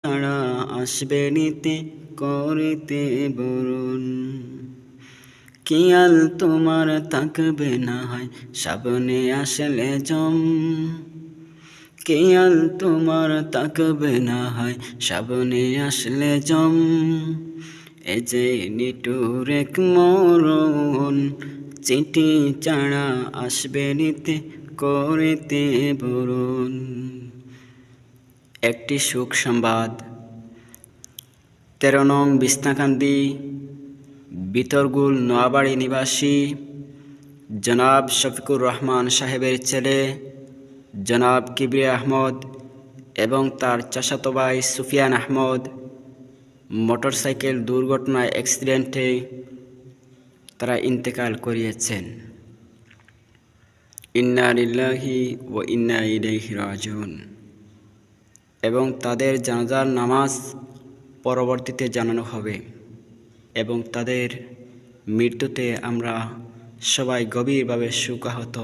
ছাড়া আসবে নিতে করিতে বরণ। কিয়াল তোমার থাকবে না হয় সাবনে আসলে জম। কিয়াল তোমার থাকবে না হয় সাবনে আসলে জম। এ যে নিটুর এক মরণ, চিঠি ছাড়া আসবে নিতে করিতে বরণ। একটি শোক সংবাদ। 13 নং বিছনাকান্দি বিতরগুল নোয়াবাড়ি নিবাসী জনাব শফিকুর রহমান সাহেবের ছেলে জনাব কিবরিয়া আহমদ এবং তার চাচাতো ভাই সুফিয়ান আহমদ মোটরসাইকেল দুর্ঘটনায় অ্যাক্সিডেন্টে তারা ইন্তেকাল করিয়েছেন। ইন্না লিল্লাহি ওয়া ইন্না ইলাইহি রাজিউন। এবং তাদের জানাজার নামাজ পরবর্তীতে জানানো হবে এবং তাদের মৃত্যুতে আমরা সবাই গভীরভাবে শোকাহত।